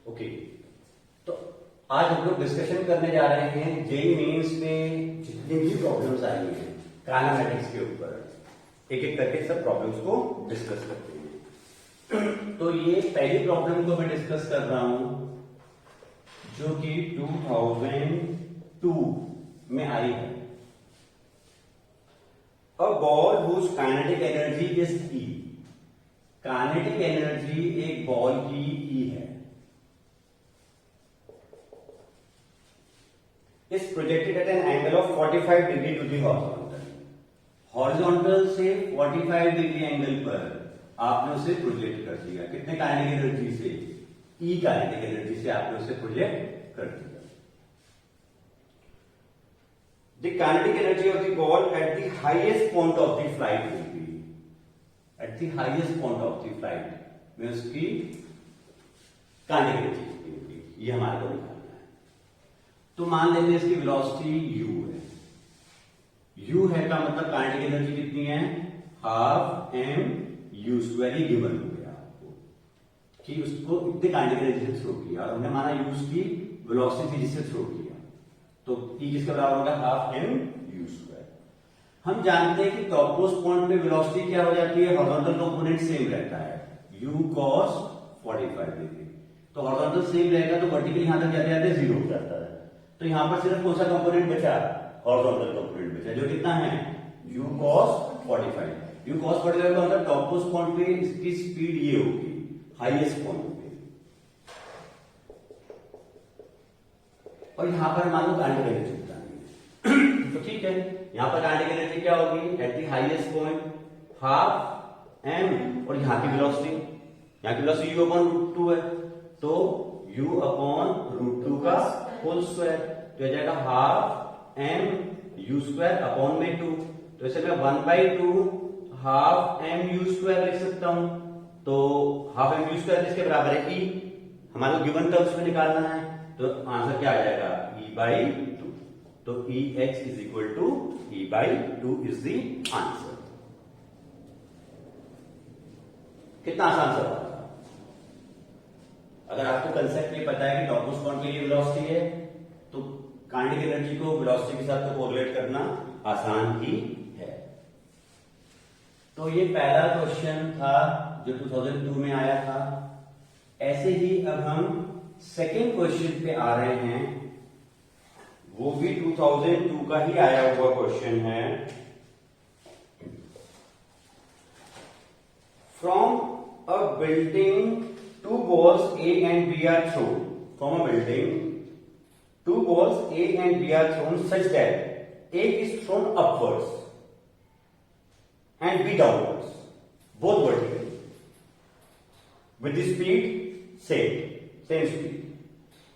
Okay, तो आज हम लोग डिस्कशन करने जा रहे हैं जेईई मेंस में जितनी भी प्रॉब्लम्स आई हैं काइनेमेटिक्स के ऊपर, एक एक करके सब प्रॉब्लम्स को डिस्कस करते हैं। तो ये पहली प्रॉब्लम को मैं डिस्कस कर रहा हूं जो कि 2002 में आई है। A ball whose kinetic energy is E. Kinetic energy एक बॉल की ई है। is projected at an angle of 45 degree to the horizontal. Horizontal से 45 डिग्री एंगल पर आपने उसे प्रोजेक्ट कर दिया। कितने काइनेटिक एनर्जी से? ई काइनेटिक एनर्जी से आपने उसे प्रोजेक्ट कर दिया। The kinetic energy of the ball at the highest point of the flight will be. At the highest point of the flight में उसकी काइनेटिक एनर्जी होगी, ये हमारे को निकालना है। तो मान लेते हैं इसकी वेलोसिटी u है। u है का मतलब काइनेटिक एनर्जी कितनी है? हाफ एम यू स्क्वायर ही गिवन हो गया आपको कि उसको इतने काइनेटिक एनर्जी से थ्रो किया और हमने माना u उसकी वेलोसिटी थी जिससे थ्रो किया, तो e किसके बराबर होगा? Half M U square. हम जानते हैं कि टॉपमोस्ट पॉइंट पे वेलोसिटी क्या हो जाती है? हॉरिजॉन्टल कंपोनेंट सेम रहता है, u cos 45 डिग्री। तो हॉरिजॉन्टल सेम रहेगा तो वर्टिकल यहां तक जाते जाते जीरो हो जाता है। तो यहां पर सिर्फ कौन सा कंपोनेंट बचा? हॉरिजॉन्टल कंपोनेंट बचा, जो कितना है? u cos 45। u cos 45 का मतलब टॉपमोस्ट पॉइंट पे इसकी स्पीड ये होगी, हाईएस्ट पॉइंट पे। और यहां पर मान लो काइनेटिक एनर्जी बतानी है तो ठीक है, यहां पर काइनेटिक एनर्जी क्या होगी? At the highest point half m और यहां की वेलोसिटी, यहां की वेलोसिटी u अपॉन रूट 2 है, तो u अपॉन रूट 2 का होल स्क्वायर, तो जाएगा half M U square upon में 2। तो इसे मैं 1/2 हाफ एम यू स्क्वायर लिख सकता हूं। तो हाफ एम यू स्क्वायर किसके बराबर है? ई। हमारे को गिवन टर्म्स में निकालना है, तो आंसर क्या आ जाएगा? e/2। तो EH is equal to E/2 is the answer. कितना आसान सवाल था। अगर आपको कंसेप्ट ये पता है कि टॉपमोस्ट पॉइंट के लिए वेलोसिटी है तो काइनेटिक एनर्जी को वेलोसिटी के साथ तो कोरिलेट करना आसान ही है। तो ये पहला क्वेश्चन था जो 2002 में आया था। ऐसे ही अब हम सेकेंड क्वेश्चन पे आ रहे हैं, वो भी 2002 का ही आया हुआ क्वेश्चन है। From a building two balls A and B are thrown from a building. Two balls A and B are thrown such that A is thrown upwards and B downwards, both vertically, with the speed same speed.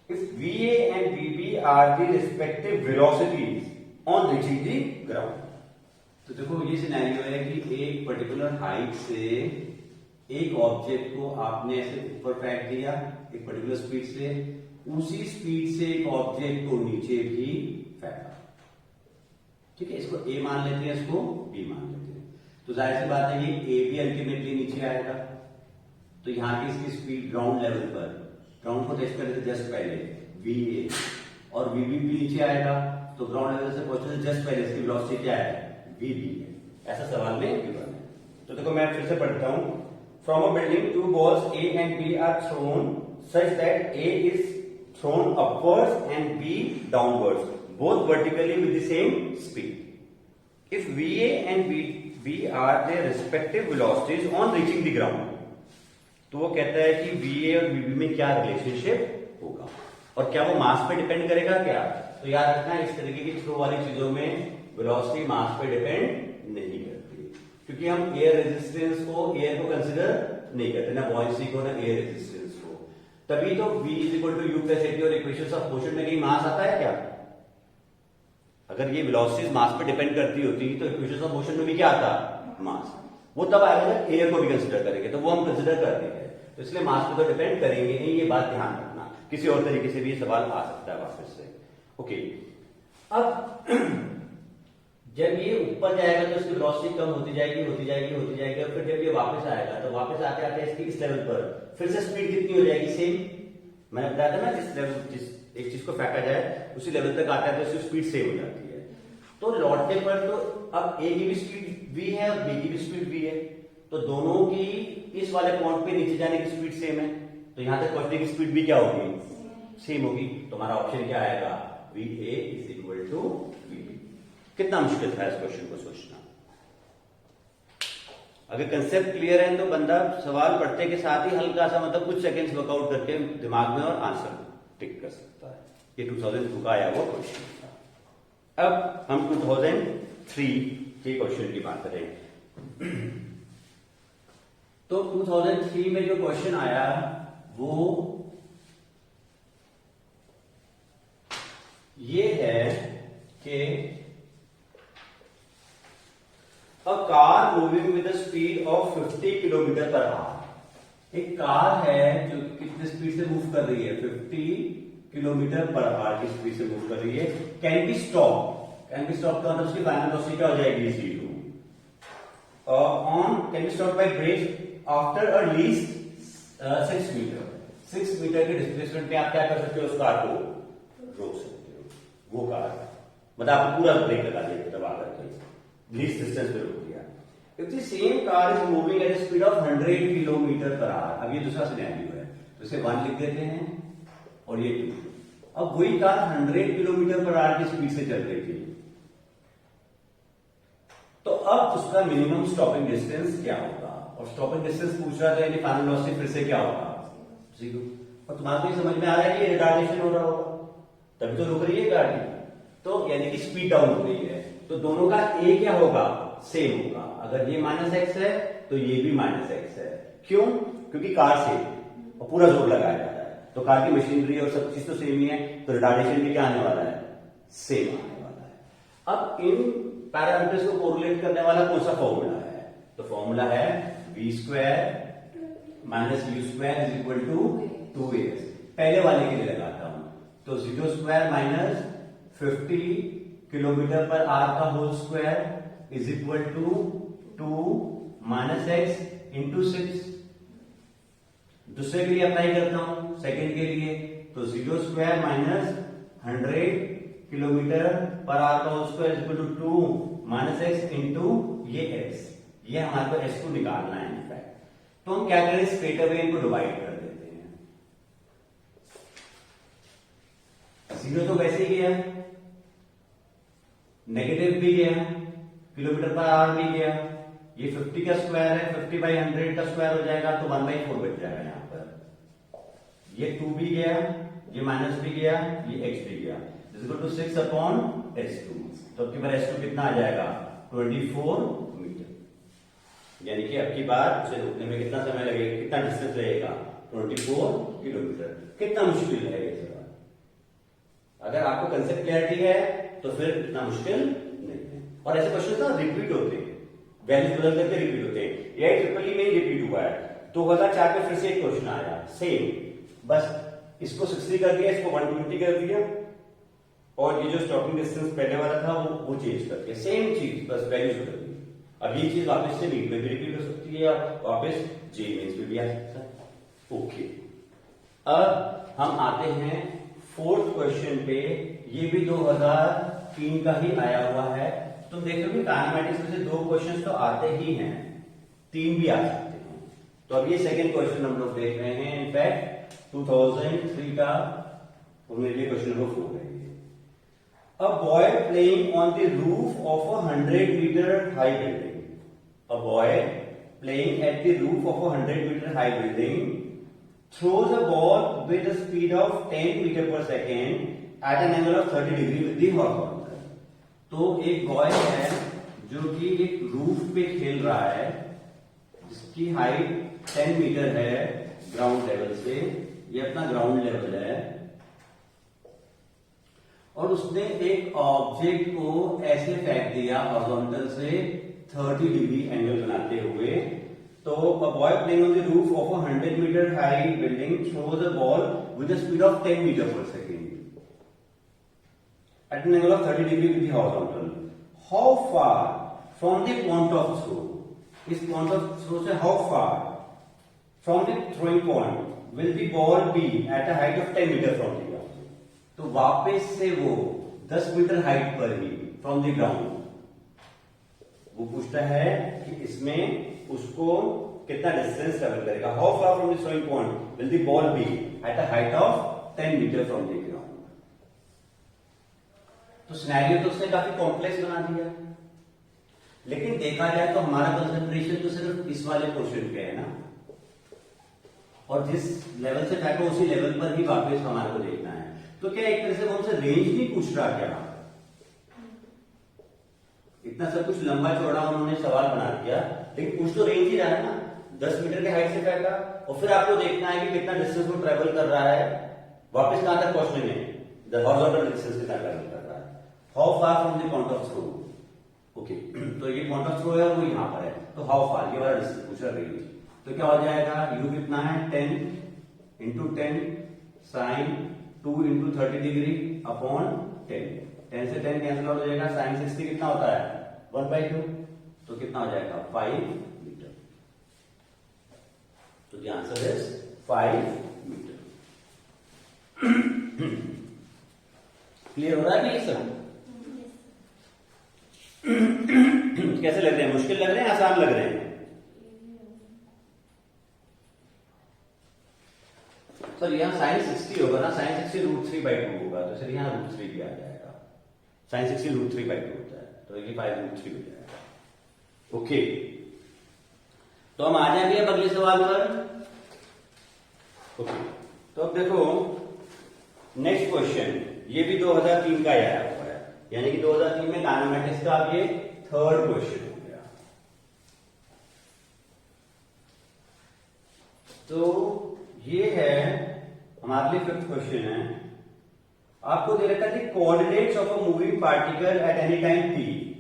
If VA and VB are the respective velocities on reaching the ground. तो देखो ये scenario है कि एक particular height से एक object को आपने ऐसे ऊपर फेंक दिया एक पर्टिकुलर स्पीड से, उसी स्पीड से एक ऑब्जेक्ट को नीचे भी फेंका। ठीक है, इसको ए मान लेते हैं, इसको बी मान लेते हैं। तो जाहिर सी बात है कि ए भी अल्टीमेटली नीचे आएगा। तो यहां की इसकी स्पीड ग्राउंड लेवल पर, ग्राउंड को टेस्ट करने से जस्ट पहले VA और VB भी नीचे आएगा, तो ग्राउंड लेवल से पहुंचने से जस्ट पहले इसकी वेलोसिटी क्या है? VB है। ऐसा सवाल में गिवन है। तो देखो मैं फिर से पढ़ता हूं। From a building, two balls A and B are thrown such that A is thrown upwards and B downwards, both vertically with the same speed. If VA and VB are their respective velocities on reaching the ground, तो वो कहता है कि VA और VB में क्या relationship होगा और क्या वो मास पे डिपेंड करेगा क्या? तो याद रखना, इस तरीके की थ्रो वाली चीजों में वेलोसिटी मास पे डिपेंड नहीं करती, क्योंकि हम एयर रेजिस्टेंस को, एयर को कंसिडर नहीं करते, ना बॉयंसी को ना एयर रेजिस्टेंस को। तभी तो V = U + AT और इक्वेशंस ऑफ मोशन में कहीं मास आता है क्या? अगर ये वेलोसिटीज मास पे डिपेंड करती होती तो इक्वेशंस ऑफ मोशन में भी क्या आता? मास। वो तब आएगा जब एयर को भी कंसिडर करेंगे, तो वो हम कंसिडर करते हैं, तो इसलिए मास पे तो डिपेंड करेंगे नहीं, ये बात ध्यान रखना। किसी और तरीके से भी ये सवाल आ सकता है वापस से। ओके, अब जब ये ऊपर जाएगा तो इसकी वेलोसिटी कम होती जाएगी और फिर जब ये वापस आएगा तो वापस आते आते इसकी इस लेवल पर फिर से स्पीड कितनी हो जाएगी? सेम। मैंने बताया था ना, जिस एक चीज को फेंका जाए उसी लेवल तक आता है तो उसकी स्पीड सेम हो जाती है। तो लौटने पर तो अब ए की भी स्पीड v है और बी की भी स्पीड v है, तो दोनों की इस वाले पॉइंट पे नीचे जाने की स्पीड सेम है, तो यहां तक पहुंचने की स्पीड भी क्या होगी, सेम होगी। तो हमारा ऑप्शन क्या आएगा, va is equal to vb। कितना मुश्किल था इस क्वेश्चन को सोचना। अगर कंसेप्ट क्लियर है तो बंदा सवाल पढ़ते के साथ ही हल्का सा मतलब कुछ सेकंड्स वर्कआउट करके दिमाग में और आंसर टिक कर सकता है। ये 2002 का आया हुआ क्वेश्चन था। अब हम 2003 के क्वेश्चन की बात करें। तो 2003 में जो क्वेश्चन आया वो ये है कि a car moving with a speed of 50 kilometre per our. एक कार है जो कितने स्पीड से मूव कर रही है, 50 किलोमीटर पर आवर की स्पीड से मूव कर रही है। कैन बी स्टॉप का मतलब उसकी फाइनल वेलोसिटी क्या हो जाएगी, 0। On can be stop by brake after a least 6 metre. 6 metre के डिस्प्लेसमेंट में आप क्या कर सकते हो, उस कार को रोक सकते हो। वो कार मतलब आपको पूरा ब्रेक लगा दिया दबा करके लीस्ट डिस्टेंस पे रोक दिया। If the same car is moving at speed of 100 kilometre per our. अब ये दूसरा सिनेरियो है, तो इसे 1 लिख देते हैं और ये 2। अब वही कार 100 किलोमीटर पर आवर की स्पीड से चल रही थी, तो अब उसका मिनिमम स्टॉपिंग डिस्टेंस क्या होगा। और स्टॉपिंग डिस्टेंस पूछ रहा था, यानी फाइनल वेलोसिटी फिर से क्या होगा, 0। और तुम्हारे को समझ में आ रहा है कि ये रिटार्डेशन हो रहा होगा, तभी तो रुक रही है गाड़ी, तो यानी कि स्पीड डाउन हो रही है। तो दोनों का ए क्या होगा, सेम होगा। अगर ये -x है तो ये भी -x है। क्यों, क्योंकि कार सेम और पूरा जोर लगाया जाता है, तो कार की मशीनरी और सब चीज तो सेम ही है, तो रिटार्डेशन भी क्या आने वाला है, सेम आने वाला है। अब इन पैरामीटर्स को कोरिलेट करने वाला कौन सा फॉर्मूला है, तो फॉर्मूला है v² - u² is equal to 2as। पहले वाले के लिए लगाता हूं, तो 0² - 50 किलोमीटर पर आवर का whole square is equal to 2 - x into 6। दूसरे के लिए अप्लाई करता हूं, सेकंड के लिए, तो 0² - 100 किलोमीटर पर आवर का whole square is equal to 2 - x into ये x। ये हमारे को x को निकालना है इनफैक्ट। तो हम क्या करें, स्ट्रेट अवे इनको डिवाइड कर देते हैं। 0 तो वैसे ही गया, नेगेटिव भी गया, किलोमीटर पर आवर भी गया, ये 50 का स्क्वायर है, 50/100 का स्क्वायर हो जाएगा, तो 1/4 बच जाएगा यहां पर। ये 2 भी गया, ये माइनस भी गया, ये x भी गया, इक्वल टू 6/s2। तो अब की बार s2 कितना आ जाएगा, 24 मीटर। यानी कि अब की बार उसे रुकने में कितना समय लगेगा, कितना डिस्टेंस लगेगा, 24 किलोमीटर। कितना मुश्किल है ये सवाल। अगर आपको कंसेप्ट क्लैरिटी है तो फिर इतना मुश्किल नहीं है। और ऐसे क्वेश्चन ना रिपीट होते हैं, वैल्यूज बदल करके रिपीट होते हैं। ये ट्रिपल में रिपीट हुआ है, 2004 में फिर से एक क्वेश्चन आया सेम, बस इसको 60 कर दिया, इसको 120 कर दिया, और ये जो स्टॉपिंग डिस्टेंस पहले वाला था वो चेंज कर दिया, सेम चीज बस वैल्यूज बदल दी। अब ये चीज वापस से नीट में भी रिपीट हो सकती है और वापस जे मेंस में भी आ सकता है। ओके, अब हम आते हैं 4th क्वेश्चन पे। ये भी 2003 का ही आया हुआ है। तुम देख लो कि काइनेमैटिक्स में से 2 क्वेश्चंस तो आते ही हैं, 3 भी आ सकते हैं। तो अब ये सेकंड क्वेश्चन हम लोग देख रहे हैं, इनफैक्ट 2003 का, और मेरे लिए क्वेश्चन नंबर 4 है। A boy playing on the roof of a 100-meter high building. A boy playing at the roof of a 100-meter high building throws a ball with a speed of 10 meter per second at an angle of 30 degree with the horizontal. तो एक boy है जो कि एक roof पे खेल रहा है, जिसकी हाइट 10 मीटर है ग्राउंड लेवल से, ये अपना ग्राउंड लेवल है, और उसने एक ऑब्जेक्ट को ऐसे फेंक दिया हॉरिजॉन्टल से 30 डिग्री एंगल बनाते हुए। तो a boy playing on the roof of a 100-meter high building throws a ball with a speed of 10 meter per second at an angle of 30 degree with the horizontal. How far from the point of throw? इस point of throw से how far from the throwing point will the ball be at a height of 10 metre from the ground? तो वापस से वो 10 metre height पर ही from the ground वो पूछता है कि इसमें उसको कितना डिस्टेंस ट्रेवल करेगा. How far from the throwing point will the ball be at a height of 10 metre from the ground. तो सिनेरियो तो उसने काफी कॉम्प्लेक्स बना दिया, लेकिन देखा जाए तो हमारा कंसंट्रेशन तो सिर्फ इस वाले पोर्शन पे है ना, और जिस लेवल से फेंको उसी लेवल पर ही वापस हमारे को देखना है. तो क्या एक तरह से वो हमसे रेंज नहीं पूछ रहा क्या? इतना सब कुछ लंबा चौड़ा उन्होंने सवाल बना दिया, लेकिन कुछ तो रेंज ही रहा है ना. 10 मीटर के हाइट से फेंका और फिर आपको देखना है कि कितना डिस्टेंस वो ट्रेवल कर रहा है वापस कहां तक पहुंचने में, द हॉरिजॉन्टल डिस्टेंस कितना ट्रेवल कर रहा है. How far from the point of throw. Okay, तो ये पॉइंट ऑफ थ्रो है वो यहां पर है, तो हाउ फार ये वाला डिस्टेंस पूछ रहा रेंज. तो क्या हो जाएगा, u कितना है 10 into 10 sine 2 into 30 degree upon 10. 10 से 10 कैंसिल आउट हो जाएगा. साइन 60 कितना होता है 1/2, तो कितना हो जाएगा 5 मीटर. तो the answer is 5 metre. Clear हो रहा है ये सब? कैसे लग रहे हैं, मुश्किल लग रहे हैं, आसान लग रहे हैं? सर यहाँ साइन 60 होगा ना, साइन 60 √3/2 होगा, तो सर यहाँ √3 भी आ जाएगा. साइन 60 √3/2 होता है, तो ये 5√3 हो जाएगा. ओके, तो हम आ जाएंगे अब अगले सवाल पर. ओके, तो अब देखो नेक्स्ट क्वेश्चन, ये भी 2003 का आया हुआ है, यानी कि 2003 में काइनेमेटिक्स का अब ये थर्ड क्वेश्चन हो गया. तो ये है हमारे लिए फिफ्थ क्वेश्चन है. आपको दे रखा है coordinates of a moving particle at any time p.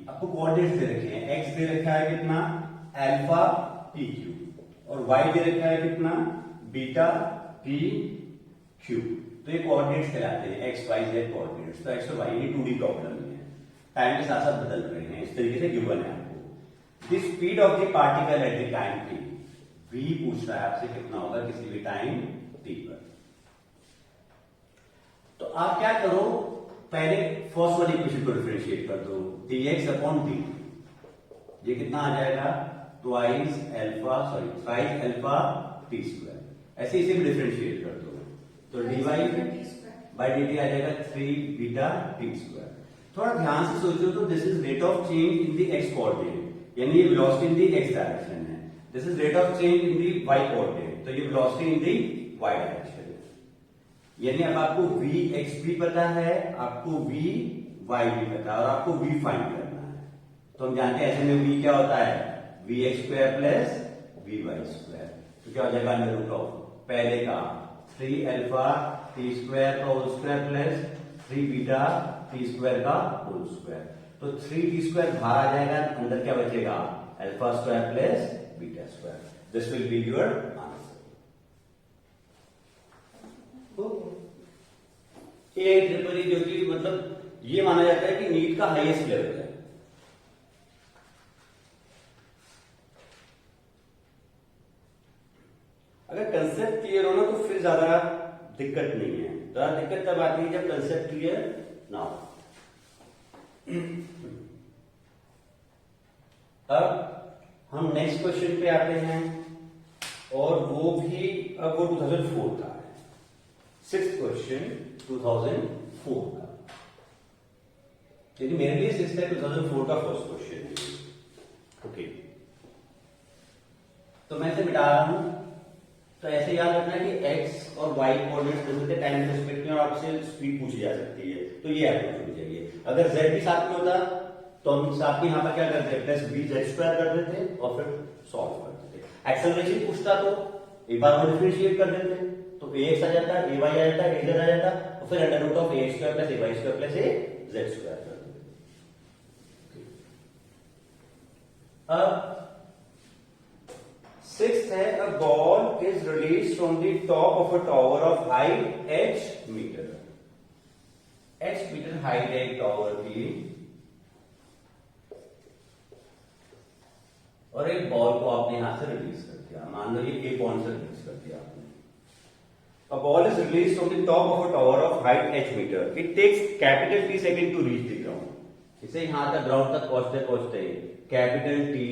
आपको कोऑर्डिनेट्स दे रखे हैं, x दे रखा है कितना अल्फा p q, और y दे रखा है कितना बीटा p q. तो ये कोऑर्डिनेट्स कहलाते हैं, x y z कोऑर्डिनेट्स. तो x और y ये 2D प्रॉब्लम है, टाइम के साथ साथ बदल रहे हैं, इस तरीके से गिवन है आपको. The speed of the particle at the time t. v पूछ रहा है आपसे कितना होगा किसी भी टाइम t पर. तो आप क्या करो, पहले फर्स्ट वाली इक्वेशन को डिफरेंशिएट कर दो, dx अपॉन dt. ये कितना आ जाएगा थ्राइस अल्फा t स्क्वायर. ऐसे इसे भी डिफरेंशिएट कर दो, तो dy बाई dt आ जाएगा 3 बीटा t स्क्वायर. थोड़ा ध्यान से सोचो, तो this is rate of change in the x coordinate, यानी ये velocity in the x direction है. This is rate of change in the y coordinate, तो ये velocity in the y direction. यानी अब आपको vx भी पता है, आपको vy भी पता है, और आपको v फाइंड करना है. तो हम जानते हैं ऐसे में v क्या होता है vx square plus vy square. तो क्या हो जाएगा अंडर रूट ऑफ पहले का 3 अल्फा t स्क्वायर का whole square plus 3 beta t square का होल स्क्वायर. तो 3t स्क्वायर बाहर आ जाएगा, अंदर क्या बचेगा alpha square plus beta square. This will be your answer. AIEEE जो कि मतलब ये माना जाता है कि नीट का हाईएस्ट लेवल है. अगर कंसेप्ट क्लियर हो ना तो फिर ज्यादा दिक्कत नहीं है. ज्यादा दिक्कत तब आती है जब कंसेप्ट क्लियर ना हो. अब हम नेक्स्ट क्वेश्चन पे आते हैं, और वो भी अब वो 2004 का है. सिक्स्थ क्वेश्चन 2004 का, क्योंकि मेरे लिए सिक्स्थ है, 2004 का फर्स्ट क्वेश्चन है. ओके, तो मैं इसे मिटा रहा हूं. तो ऐसे याद रखना है कि x और y कोऑर्डिनेट्स दे सकते हैं टाइम के रिस्पेक्ट में, और आपसे स्पीड पूछी जा सकती है, तो ये आपको होनी चाहिए. अगर z भी साथ में होता तो हम साथ में यहां पर क्या करते हैं प्लस b z स्क्वायर कर देते और फिर सॉल्व कर देते. एक्सेलरेशन पूछता तो एक बार वो डिफरेंशिएट कर देते, तो ax आ जाता, ay आ जाता, az आ जाता, और फिर under root of ax square plus ay square plus az square कर देते. अब सिक्स्थ है, a ball is release from the top of a tower of height h metre. h metre हाइट है एक टावर की, और एक बॉल को आपने यहां से रिलीज कर दिया. मान लो ये a पॉइंट से रिलीज कर दिया आपने. A ball is released from the top of a tower of height h meter. It takes capital T second to reach the ground. इसे यहां तक ग्राउंड तक पहुंचते पहुंचते कैपिटल टी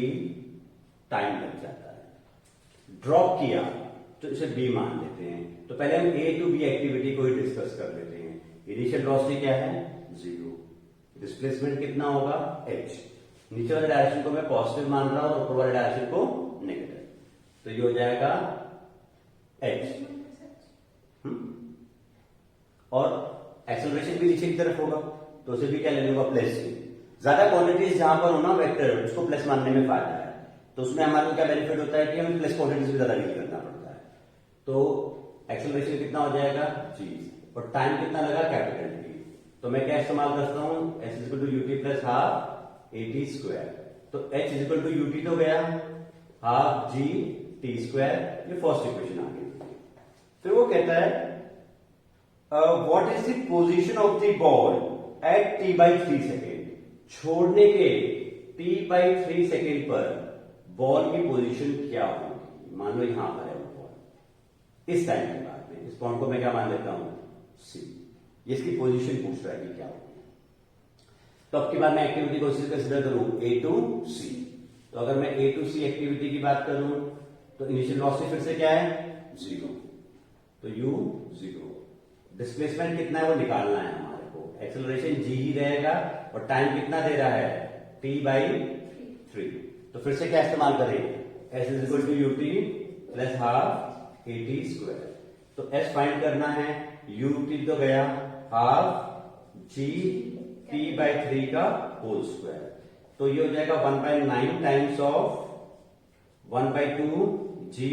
टाइम लग जाता है। ड्रॉप किया तो इसे बी मान लेते हैं। तो पहले हम ए टू बी एक्टिविटी को ही डिस्कस कर लेते हैं। इनिशियल वेलोसिटी क्या है? 0। डिस्प्लेसमेंट कितना होगा? h। नीचे वाले डायरेक्शन को मैं पॉजिटिव मान रहा हूं और ऊपर वाले डायरेक्शन को नेगेटिव। तो ये हो जाएगा h। और एक्सेलरेशन भी नीचे की तरफ होगा तो उसे भी क्या ले लूंगा? प्लस से। ज्यादा क्वांटिटीज जहां पर हो ना वेक्टर, उसको प्लस मानने में फायदा है। तो उसमें हमारे को क्या बेनिफिट होता है कि हमें प्लस क्वांटिटीज भी ज्यादा डील करना पड़ता है। तो एक्सेलरेशन कितना हो जाएगा? g। और टाइम कितना लगा? Capital T. तो मैं क्या इस्तेमाल करता हूं? h is equal to U T plus half A T square. तो h is equal to U T तो गया, हाफ जी टी स्क्वायर। ये फर्स्ट इक्वेशन आ गई। फिर वो कहता है what is the position of the ball at t by 3 second. छोड़ने के t बाई 3 सेकेंड पर बॉल की पोजीशन क्या होगी? मान लो यहां पर है वो बॉल, इस टाइम के बाद में इस पॉइंट को मैं क्या मान लेता हूं? c। इसकी पोजीशन पूछ रहा है कि क्या होगी। तो अब की बार मैं एक्टिविटी को कंसिडर करूं a टू c। तो अगर मैं a टू c एक्टिविटी की बात करूं तो इनिशियल वेलोसिटी फिर से क्या है? 0। तो u 0। डिस्प्लेसमेंट कितना है वो निकालना है हमारे को। एक्सेलरेशन g ही रहेगा और टाइम कितना दे रहा है? t by 3। तो फिर से क्या इस्तेमाल करें? s is equal to U T plus half A T square. तो s फाइंड करना है, ut तो गया हाफ जी t बाई 3 का होल स्क्वायर। तो ये हो जाएगा 1/9 times of 1/2 ji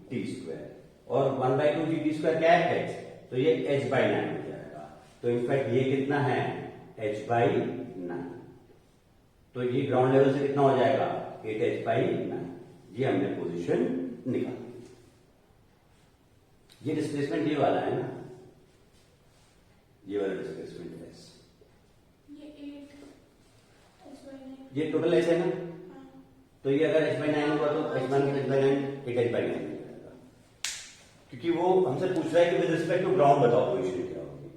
T square. और 1/2 जी टी स्क्वायर क्या है? h। तो ये h बाई 9 हो जाएगा। तो इनफैक्ट ये कितना है? h by 9। तो ये ग्राउंड लेवल से कितना हो जाएगा? 8h by 9। ये हमने पोजीशन निकाली। ये डिस्प्लेसमेंट ये वाला है ना, ये वाला डिस्प्लेसमेंट है। ये टोटल h है ना। तो ये अगर h बाई 9 होगा तो h बाई 9 8h बाई 9 हो जाएगा। क्योंकि वो हमसे पूछ रहा है कि विद रिस्पेक्ट टू ग्राउंड बताओ पोजीशन क्या होगी।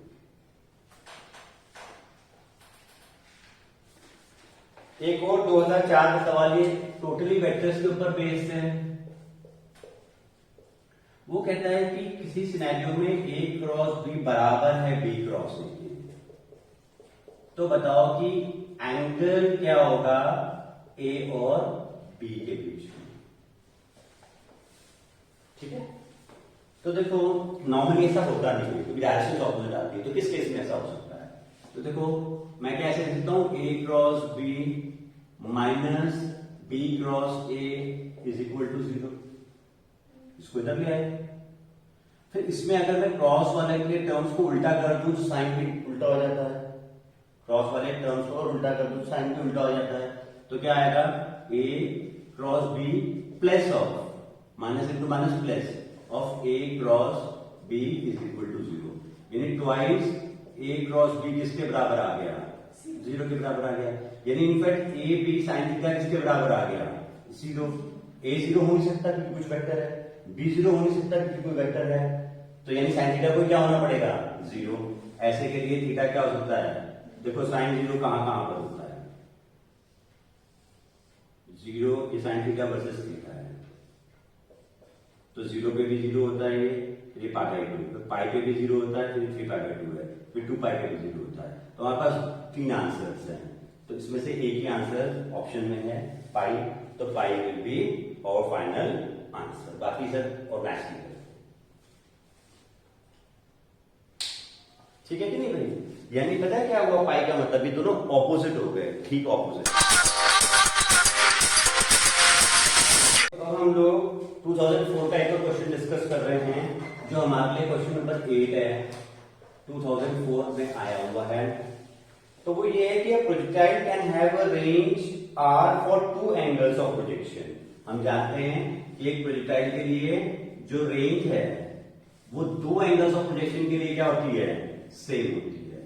एक और 2004 का सवाल, ये टोटली वेक्टर्स के ऊपर बेस्ड है। वो कहता है कि किसी सिनेरियो में a क्रॉस b बराबर है b क्रॉस a के। तो बताओ कि एंगल क्या होगा a और b के बीच में। ठीक है। तो देखो नॉर्मली ऐसा होता नहीं है क्योंकि डायरेक्शन ऑपोजिट आती है। तो किस केस में ऐसा हो सकता है? तो देखो मैं क्या ऐसे लिखता हूं, a cross b minus b cross a is equal to 0। इसको इधर ले आए। फिर इसमें अगर मैं क्रॉस वाले के टर्म्स को उल्टा कर दूं तो साइन भी उल्टा हो जाता है। क्रॉस वाले टर्म्स को उल्टा कर दूं तो साइन भी उल्टा हो जाता है। तो क्या आएगा? a cross b plus of minus into minus plus of a cross b is equal to 0। यानी ट्वाइस a क्रॉस b किसके बराबर आ गया? 0 के बराबर आ गया। यानी in fact a b sine theta किसके बराबर आ गया? 0। a 0 हो नहीं सकता क्योंकि कुछ वेक्टर है, b 0 हो नहीं सकता क्योंकि कोई वेक्टर है। तो यानी साइन थीटा को क्या होना पड़ेगा? 0। ऐसे के लिए थीटा क्या हो सकता है? देखो साइन 0 कहां कहां पर होता है? 0 ये साइन थीटा वर्सेस थीटा है। तो 0 पे भी 0 होता है, ये पाई बाई 2। पाई पे भी 0 होता है, फिर 3 पाई बाई 2 है, फिर 2 पाई पे भी 0 होता है। तो हमारे पास 3 आंसर्स हैं। तो इसमें से एक ही आंसर ऑप्शन में है पाई। तो पाई विल बी और फाइनल आंसर। बाकी सब और मैच नहीं करें। ठीक है कि नहीं भाई? यानी पता है क्या हुआ? पाई का मतलब ये दोनों ऑपोजिट हो गए, ठीक ऑपोजिट। तो हम लोग 2004 का एक और क्वेश्चन डिस्कस कर रहे हैं जो हमारे लिए क्वेश्चन नंबर 8 है, 2004 में आया हुआ है। तो वो ये है कि projectile can have a range r for 2 angles of projection. हम जानते हैं कि एक प्रोजेक्टाइल के लिए जो रेंज है वो 2 एंगल्स ऑफ प्रोजेक्शन के लिए क्या होती है? सेम होती है।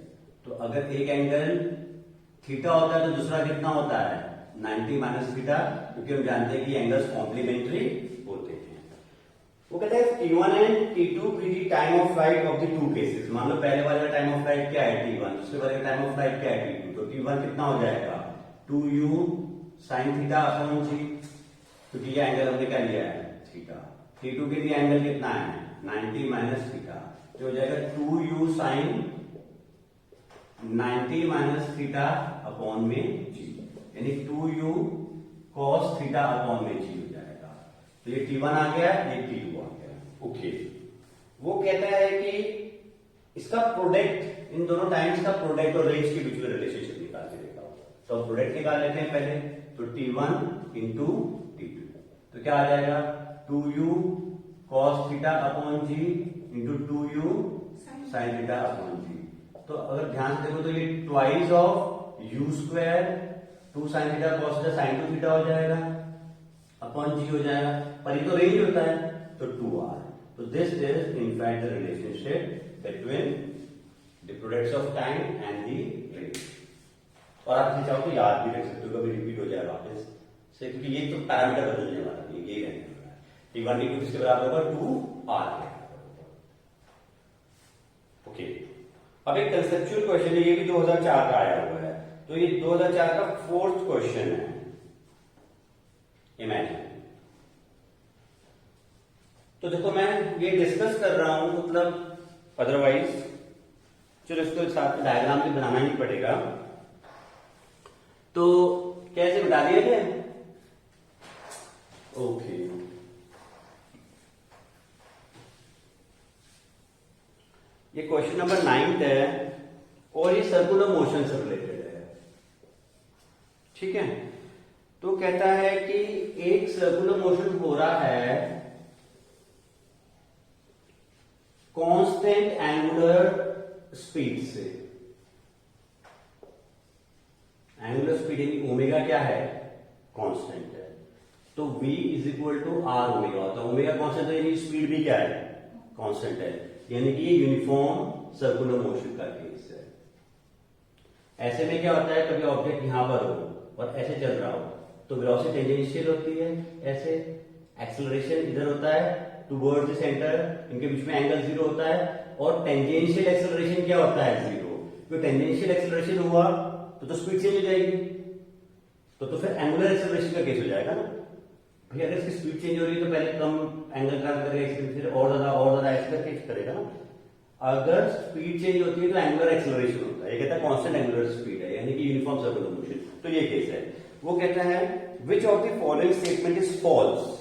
तो अगर एक एंगल थीटा होता है तो दूसरा कितना होता है? 90 माइनस थीटा, क्योंकि हम जानते हैं कि एंगल्स कॉम्प्लीमेंट्री होते हैं। वो कहता है T1 and T2 be the time of flight of the two cases. मान लो पहले वाले का टाइम ऑफ फ्लाइट क्या है T1, दूसरे वाले का टाइम ऑफ फ्लाइट क्या है T2, तो T1 कितना हो जाएगा 2u sin theta upon g, क्योंकि ये एंगल हमने क्या लिया है थीटा। T2 के लिए एंगल कितना है 90 माइनस थीटा, तो हो जाएगा 2u sin 90 minus theta upon में g, यानी 2u cos थीटा अपॉन में g हो जाएगा। तो ये T1 आ गया, ये T2 आ गया। ओके, वो कहता है कि इसका प्रोडक्ट, इन दोनों टाइम्स का प्रोडक्ट और रेंज के बीच में रिलेशनशिप निकाल के देखा। तो प्रोडक्ट निकाल लेते हैं पहले, तो T1 इंटू T2, तो क्या आ जाएगा 2u cos theta upon g into 2u sin theta upon g। तो अगर ध्यान से देखो तो ये twice of u square 2 sin theta cos theta sin 2 theta हो जाएगा अपॉन g हो जाएगा, पर ये तो रेंज होता है तो 2r। तो this is in fact the relationship between the products of time and the range. और आप चाहो तो याद भी रख सकते हो, कभी रिपीट हो जाएगा वापस से, क्योंकि ये तो पैरामीटर बदलने वाला है, ये रहने वाला है। T1 T2 किसके बराबर होगा 2r। ओके, अब एक कंसेप्चुअल क्वेश्चन है, ये भी 2004 का आया हुआ है, तो ये 2004 का 4th क्वेश्चन है। इमेजिन, तो देखो मैं ये डिस्कस कर रहा हूं, मतलब अदरवाइज चलो इसको साथ में डायग्राम भी बनाना ही पड़ेगा। तो कैसे बता दिया गया? ओके, ये क्वेश्चन नंबर 9 है और ये सर्कुलर मोशन से रिलेटेड है, ठीक है। तो कहता है कि एक सर्कुलर मोशन हो रहा है कांस्टेंट एंगुलर स्पीड से। एंगुलर स्पीड यानी ओमेगा क्या है कांस्टेंट है, तो v is equal to R omega. तो ओमेगा कांस्टेंट है यानी स्पीड भी क्या है कांस्टेंट है, यानी कि ये यूनिफॉर्म सर्कुलर मोशन का केस है। ऐसे में क्या होता है, कभी ऑब्जेक्ट यहां पर हो और ऐसे चल रहा हो तो वेलोसिटी टेंजेंशियल होती है, ऐसे एक्सेलरेशन इधर होता है टुवर्ड्स द सेंटर, इनके बीच में एंगल 0 होता है, और टेंजेंशियल एक्सेलरेशन क्या होता है 0। तो टेंजेंशियल एक्सेलरेशन हुआ तो स्पीड चेंज हो जाएगी, तो फिर एंगुलर एक्सेलरेशन का केस हो जाएगा ना भाई। अगर इसकी स्पीड चेंज हो रही है तो पहले कम एंगल का करेगा, फिर और ज्यादा ऐसे करके करेगा ना। अगर स्पीड चेंज होती है तो एंगुलर एक्सेलरेशन होता है, ये कहता है कांस्टेंट एंगुलर स्पीड है, यानी कि यूनिफॉर्म सर्कुलर मोशन। तो ये केस है। वो कहता है which of the following statement is false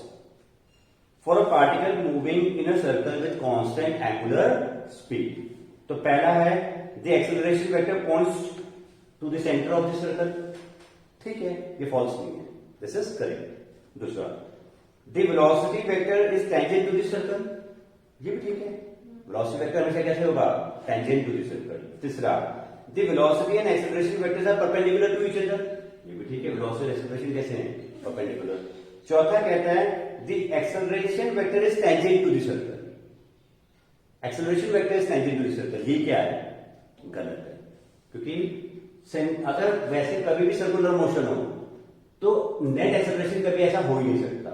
for a particle moving in a circle with constant angular speed. तो पहला है the acceleration vector points to the centre of the circle, ठीक है, ये फॉल्स नहीं है, दिस इज करेक्ट। दूसरा, the velocity vector is tangent to the circle, ये भी ठीक है, वेलोसिटी वेक्टर हमेशा कैसे होगा टेंजेंट टू द सर्कल। तीसरा, the velocity and acceleration vectors are perpendicular to each other, ये भी ठीक है, वेलोसिटी और एक्सेलरेशन कैसे हैं परपेंडिकुलर। चौथा कहता है the acceleration vector is tangent to the circle, acceleration vector is tangent to the circle, ये क्या है गलत है, क्योंकि अगर वैसे कभी भी सर्कुलर मोशन हो तो नेट एक्सेलरेशन कभी ऐसा हो ही नहीं सकता।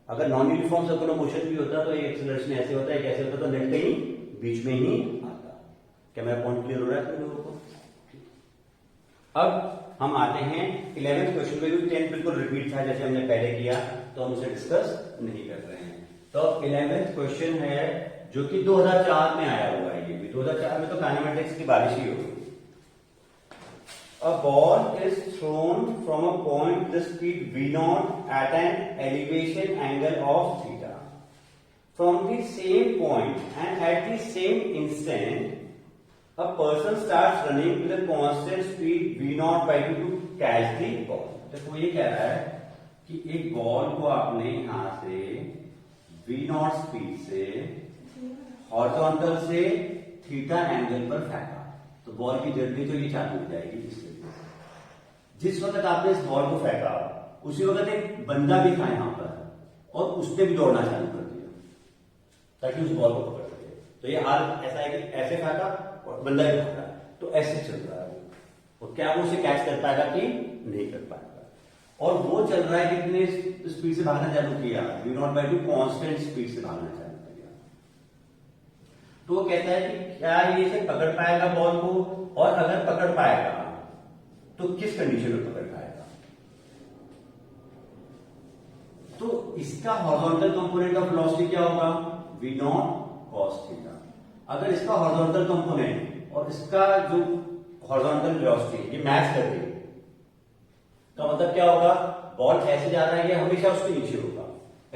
अगर नॉन यूनिफॉर्म सर्कुलर मोशन भी होता तो ये एक्सेलरेशन ऐसे होता है, कैसे होता तो नेट कहीं बीच में ही आता। क्या मेरा पॉइंट क्लियर हो रहा है लोगों को? अब हम आते हैं 11th क्वेश्चन में, 10th बिल्कुल रिपीट था जैसे हमने पहले किया, तो हम उसे डिस्कस नहीं कर रहे हैं। तो 11th क्वेश्चन है जो कि 2004 में आया हुआ है, ये भी 2004 में तो काइनेमेटिक्स की बारिश ही होगी। A ball is thrown from a point with the speed v0 at an elevation angle of theta. From the same point and at the same instant, a person starts running with a constant speed v0 by 2 to catch the ball. देखो ये कह रहा है कि एक ball को आपने यहां से v0 स्पीड से हॉरिजॉन्टल से थीटा एंगल पर फेंका, तो बॉल की जर्नी तो ये चालू हो जाएगी। इस जिस वक्त आपने इस बॉल को फेंका उसी वक्त एक बंदा भी था यहां पर और उसने भी दौड़ना चालू कर दिया ताकि उस बॉल को पकड़ सके। तो ये हाल ऐसा है कि ऐसे फेंका और बंदा भी फेंका, तो ऐसे चल रहा है वो, और क्या वो उसे कैच कर पाएगा कि नहीं कर पाएगा। और वो चल रहा है कितने स्पीड से भागना चालू किया, v0 by 2 कांस्टेंट स्पीड से भागना चालू तो वो कहता है कि क्या ये इसे पकड़ पाएगा बॉल को, और अगर पकड़ पाएगा तो किस कंडीशन में पकड़ पाएगा। तो इसका हॉरिजॉन्टल कंपोनेंट ऑफ वेलोसिटी क्या होगा, v नॉट cos थीटा। अगर इसका हॉरिजॉन्टल कंपोनेंट और इसका जो हॉरिजॉन्टल वेलोसिटी ये मैच कर रही है, तो मतलब क्या होगा, बॉल ऐसे जा रहा है, ये हमेशा उसके नीचे होगा,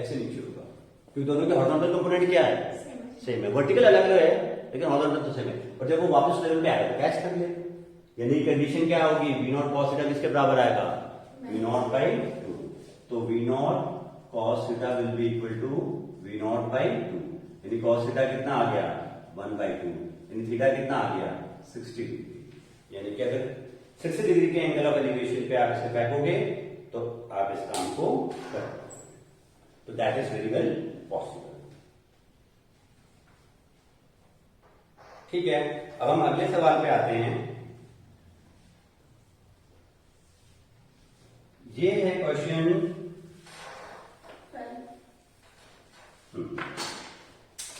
ऐसे नीचे होगा, क्योंकि दोनों के हॉरिजॉन्टल कंपोनेंट क्या है, सेम है। वर्टिकल अलग अलग है लेकिन हॉरिजॉन्टल तो सेम है। और जब वो वापस लेवल पे आएगा तो कैच कर ले, यानी कंडीशन क्या होगी, v नॉट cos थीटा किसके बराबर आएगा, v नॉट बाई 2। तो v not cos theta will be equal to v not by 2, यानी cos थीटा कितना आ गया 1/2, यानी थीटा कितना आ गया 60 डिग्री। यानी कि अगर 60 डिग्री के एंगल ऑफ एलिवेशन पे आप इसे फेंकोगे तो आप इस काम को कर पाओगे। तो that is very well possible. ठीक है, अब हम अगले सवाल पे आते हैं। ये है question,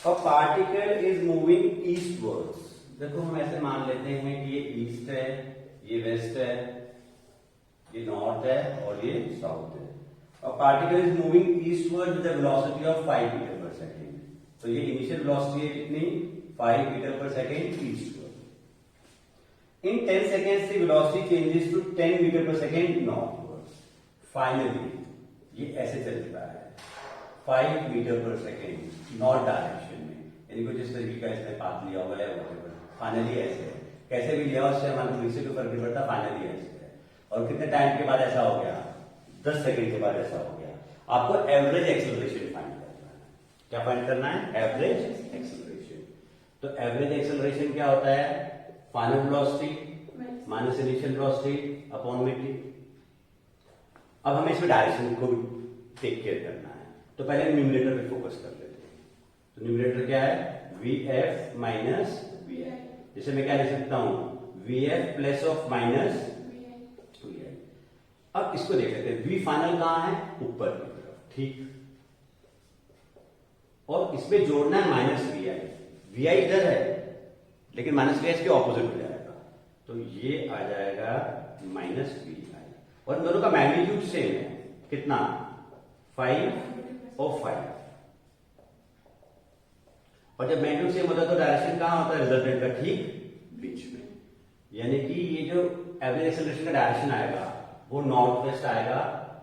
a particle is moving eastwards. देखो हम ऐसे मान लेते हैं कि ये ईस्ट है, ये वेस्ट है, ये नॉर्थ है और ये साउथ है। A particle is moving eastward with the velocity of 5 metre per second. तो ये इनिशियल वेलोसिटी है कितनी, 5 metre per second eastward. In 10 seconds, the velocity changes to 10 metre per second northward. Finally ये ऐसे चलता है 5 metre per second north direction में, यानी कुछ इस तरीके का इसने पाथ लिया होगा या व्हाटएवर। फाइनली ऐसे है, कैसे भी लिया उससे हमारे को इससे कोई फर्क नहीं पड़ता, फाइनली ऐसे है। और कितने टाइम के बाद ऐसा हो गया, 10 सेकेंड के बाद ऐसा हो गया। आपको एवरेज एक्सेलरेशन फाइंड करना है। क्या फाइंड करना है, एवरेज एक्सेलरेशन। तो एवरेज एक्सेलरेशन क्या होता है, final velocity minus initial velocity upon में टी। अब हमें इसमें डायरेक्शन को टेक केयर करना है, तो पहले न्यूमरेटर पे फोकस कर लेते हैं। तो न्यूमरेटर क्या है, vf माइनस vi। जैसे मैं क्या लिख सकता हूं, vf plus of minus vi। अब इसको देख लेते हैं, v फाइनल कहां है, ऊपर की तरफ, ठीक। और इसमें जोड़ना है माइनस vi इधर है लेकिन माइनस vi इसके ऑपोजिट हो जाएगा, तो ये आ जाएगा माइनस vi। और दोनों का मैग्नीट्यूड सेम है, कितना 5 और 5। और जब मैग्नीट्यूड सेम होता है तो डायरेक्शन कहां होता है, रिजल्टेंट का ठीक बीच में। यानी कि ये जो एवरेज एक्सेलरेशन का डायरेक्शन आएगा वो नॉर्थ वेस्ट आएगा,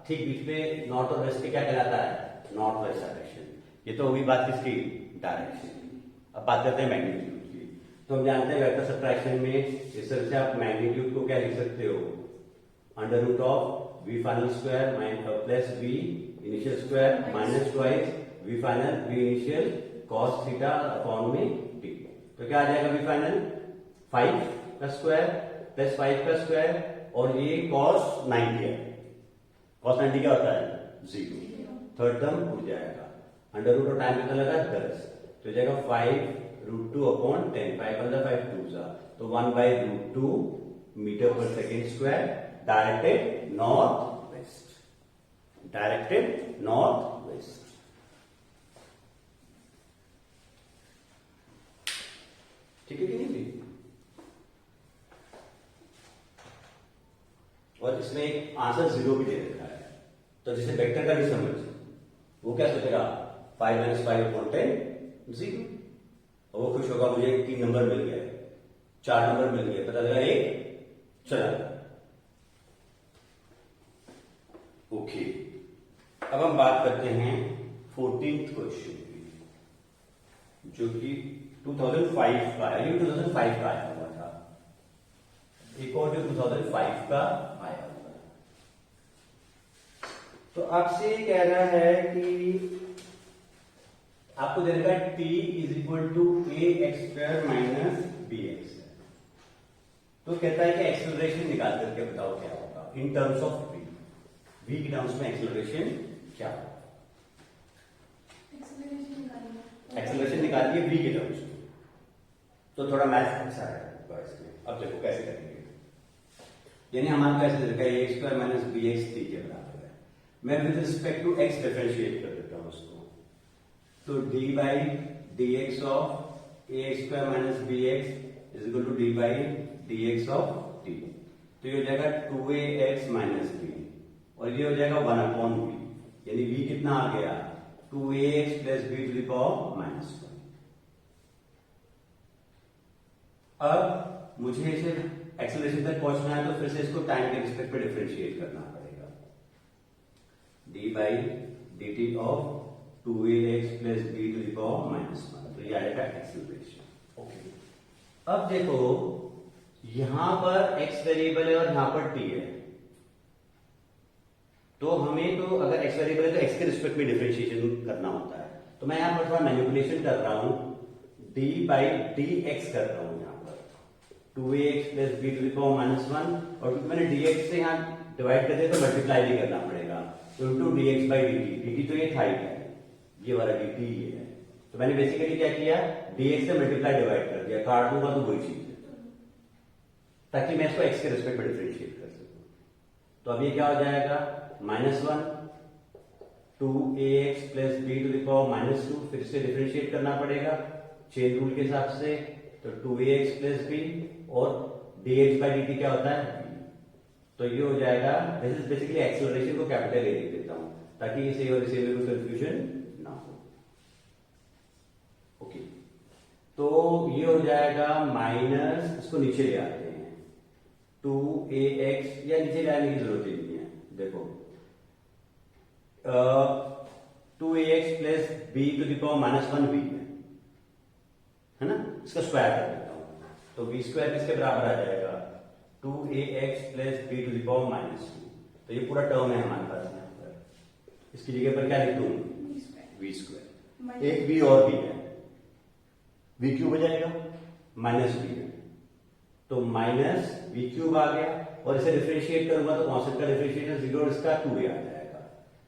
ठीक बीच में नॉर्थ और वेस्ट के क्या कहलाता है, नॉर्थ वेस्ट डायरेक्शन। ये तो हुई बात किसकी, डायरेक्शन की। अब बात करते हैं मैग्नीट्यूड की। तो हम जानते हैं वेक्टर सबट्रैक्शन में इस तरह से आप मैग्नीट्यूड को क्या लिख सकते हो, under root of v final square plus v initial square minus twice v final v initial cos theta upon में t। तो क्या आ जाएगा, v फाइनल 5 का स्क्वायर प्लस 5 का स्क्वायर और ये cos 90 है। cos 90 क्या होता है, 0। थर्ड टर्म उड़ जाएगा, अंडर रूट और टाइम कितना लगा 10, तो हो जाएगा 5√2 अपॉन 10। 5 अंदर 5 2 जा, तो 1/√2 metre per second square, directed north west, directed north west. ठीक है कि नहीं। और इसमें एक आंसर 0 भी दे रखा है, तो जिसे वेक्टर का भी समझ, वो क्या सोचेगा 5 - 5 अपॉन 10 0। और वो खुश होगा, मुझे 3 नंबर मिल गए, 4 नंबर मिल गए, पता लगा 1 चला। ओके, अब हम बात करते हैं 14th क्वेश्चन की, जो कि 2005 का है। ये 2005 का आया हुआ था, एक और जो 2005 का आया हुआ है। तो आपसे कह रहा है कि आपको दे देगा t is equal to ax² minus bx। तो कहता है कि एक्सेलरेशन निकाल करके बताओ क्या होगा इन टर्म्स ऑफ v के टर्म्स में एक्सेलरेशन क्या होगा। एक्सेलरेशन निकालिए v के टर्म्स में, तो थोड़ा मैथ अच्छा है इसमें। अब देखो कैसे करेंगे, यानी हमारे को ऐसे देखा ax² माइनस bx t के बराबर है। मैं with respect to x differentiate कर देता हूं उसको, तो d by dx of a square minus b x is equal to d by d x of t. तो ये हो जाएगा 2ax माइनस बी और ये हो जाएगा 1/b, यानी v कितना आ गया 2ax plus b to the power minus 1। अब मुझे इसे एक्सेलरेशन तक पहुंचना है तो फिर से इसको टाइम के रिस्पेक्ट पे डिफरेंशिएट करना पड़ेगा। D by d t of 2ax plus b to the power minus 1, तो ये आएगा एक्सेलरेशन। ओके, अब देखो यहां पर x वेरिएबल है और यहां पर t है, तो हमें तो अगर x वेरिएबल है तो x के रिस्पेक्ट में डिफरेंशिएशन करना होता है। तो मैं यहां पर थोड़ा मैनिपुलेशन कर रहा हूं, d बाई डी एक्स कर रहा हूं यहां पर 2ax plus b to the power minus 1, और क्योंकि मैंने dx से यहां डिवाइड कर दिया तो मल्टीप्लाई भी करना पड़ेगा, तो इंटू dx बाई dt तो ये था ही है, ये वाला dt ये है। तो मैंने बेसिकली क्या किया, dx से मल्टीप्लाई डिवाइड कर दिया, काट दूंगा तो वही चीज है, ताकि मैं इसको x के रिस्पेक्ट में डिफरेंशिएट कर सकूं। तो अब ये क्या हो जाएगा -1 2ax plus b to the power minus 2, फिर से डिफरेंशिएट करना पड़ेगा चेन रूल के हिसाब से, तो 2ax प्लस बी और dx बाई dt क्या होता है b। तो ये हो जाएगा, दिस इज बेसिकली एक्सेलरेशन को कैपिटल ए लिख देता हूं ताकि इसे और इसे में कोई कंफ्यूजन ना हो। ओके, तो ये हो जाएगा माइनस, इसको नीचे ले आते हैं 2ax, या नीचे लाने की जरूरत ही नहीं है, देखो 2ax plus b to the power minus 1 b है ना, इसका स्क्वायर कर देता हूं, तो बी स्क्वायर किसके बराबर आ जाएगा 2ax plus b to the power minus 2। तो ये पूरा टर्म है हमारे पास यहाँ पर, इसकी जगह पर क्या लिख दूं वी स्क्वायर, एक b और b है, v क्यूब हो जाएगा माइनस b है, तो माइनस वी क्यूब आ गया, और इसे डिफरेंशिएट करूंगा तो कांस्टेंट का डिफरेंशिएशन 0 और इसका 2a आ जाएगा।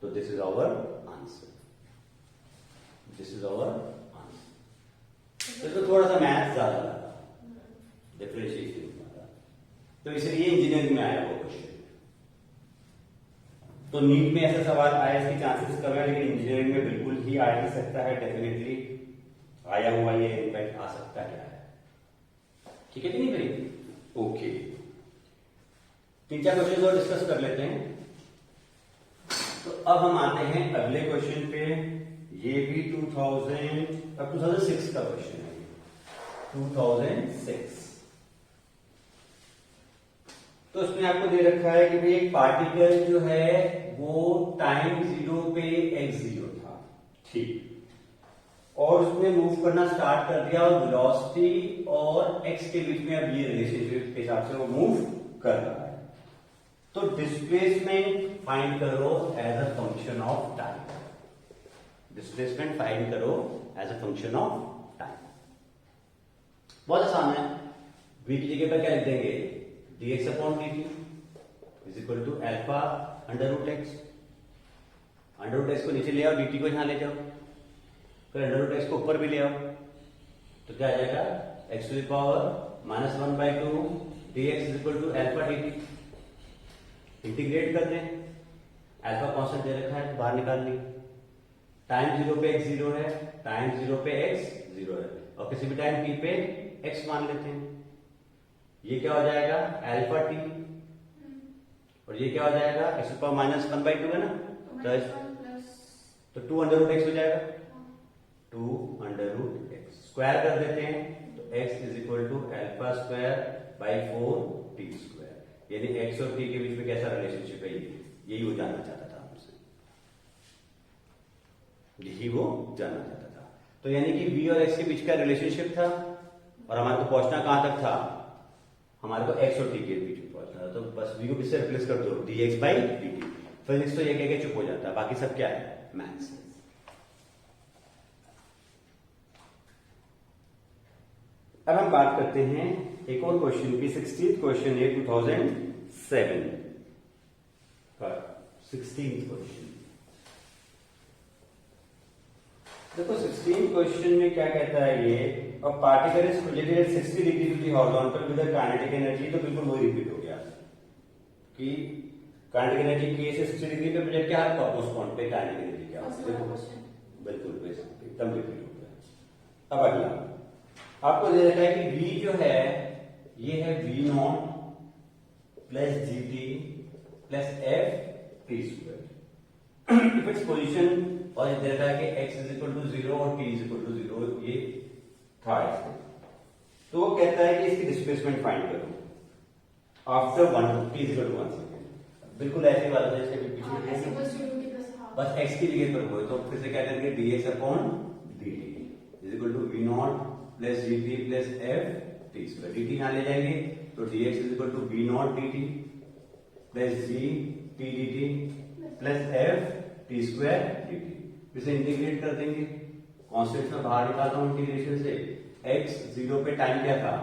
तो this is our answer, this is our answer. तो थोड़ा सा मैथ ज्यादा लगा, डिफरेंशिएशन ज्यादा, तो इसलिए इंजीनियरिंग में आया वो क्वेश्चन। तो नीट में ऐसा सवाल आया, इसकी चांसेस कम है, लेकिन इंजीनियरिंग में बिल्कुल ही आ ही सकता है, डेफिनेटली आया हुआ ये इम्पैक्ट आ सकता है। ठीक है कि नहीं भाई? ओके, 3-4 क्वेश्चन और डिस्कस कर लेते हैं। तो अब हम आते हैं अगले क्वेश्चन पे, ये भी 2006 का क्वेश्चन है, 2006। तो इसमें आपको दे रखा है कि भाई एक पार्टिकल जो है वो टाइम 0 पे x0 था, ठीक, और उसने मूव करना स्टार्ट कर दिया और वेलोसिटी और x के बीच में अब ये रिलेशनशिप के हिसाब से वो मूव कर रहा है। तो डिस्प्लेसमेंट फाइंड करो as a function of time, displacement find करो as a function of time. बहुत आसान है, v की जगह पर क्या लिख देंगे dx upon dt is equal to alpha under root x, under root x को नीचे ले आओ, dt को यहां ले जाओ, फिर अंडर रूट एक्स को ऊपर भी ले आओ, तो क्या आ जाएगा x to the power minus 1/2 dx is equal to alpha dt। Integrate कर दें, अल्फा कांस्टेंट दे रखा है, बाहर निकाल ली, टाइम 0 पे x 0 है, टाइम 0 पे x 0 है, और किसी भी टाइम t पे x मान लेते हैं। ये क्या हो जाएगा अल्फा टी, और ये क्या हो जाएगा x टू पावर माइनस 1/2 है ना, तो 2 अंडर रूट एक्स हो जाएगा, 2 अंडर रूट एक्स स्क्वायर कर देते हैं, तो x is equal to alpha square by 4 t square, यानी x और t के बीच में कैसा रिलेशनशिप है, यही वो जानना चाहता था हमसे, यही वो जानना चाहता था। तो यानी कि v और x के बीच का रिलेशनशिप था, और हमारे को पहुंचना कहां तक था, हमारे को x और t के बीच में पहुंचना था, तो बस v को किससे रिप्लेस कर दो dx बाई dt। फिजिक्स तो ये कह के चुप हो जाता है, बाकी सब क्या है मैथ्स। अब हम बात करते हैं एक और क्वेश्चन की, 16th क्वेश्चन है 2007 का 16th क्वेश्चन। देखो 16th क्वेश्चन में क्या कहता है ये, a particle is projected at 60 degree to the horizontal with kinetic energy, तो बिल्कुल वही रिपीट हो गया कि काइनेटिक एनर्जी के से 60 डिग्री पे प्रोजेक्ट क्या है, अपोजिट पॉइंट पे काइनेटिक एनर्जी क्या है, देखो बिल्कुल एकदम रिपीट हो गया। अब अगला, आपको दे रखा है कि v जो है ये है v naught plus g t plus f t square. If its position और दे रखा है कि x इज इक्वल टू 0 और t इज इक्वल टू 0, ये था इसमें। तो वो कहता है कि इसकी डिस्प्लेसमेंट फाइंड करो after 1 t is equal to 1 second. बिल्कुल ऐसे वाला था जैसे बस x की जगह पर वो है, तो फिर से क्या करेंगे dx upon dt is equal to v naught plus g t plus f t square. dt यहां ले जाएंगे तो dx is equal to v naught dt plus g t dt plus f t square dt। इसे integrate कर देंगे, constant में बाहर निकालता हूं इंटीग्रेशन से। x 0 पे टाइम क्या था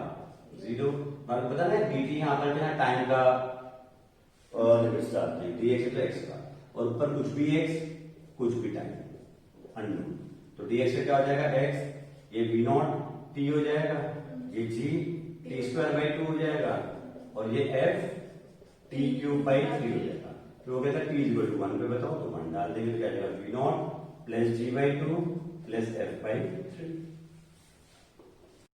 0, पता ना dt यहां पर जो है टाइम का लिमिट्स डालते हैं, dx तो x का, और ऊपर कुछ भी x कुछ भी टाइम अननोन, तो dx से क्या हो जाएगा x, ये v नॉट t हो जाएगा, ये g t स्क्वायर बाई 2 हो जाएगा, और ये f t क्यूब बाई 3 हो जाएगा। तो हो गया था t इक्वल टू 1 पे, बताओ तो 1 डाल देंगे तो क्या जाएगा v naught plus g by 2 plus f by 3।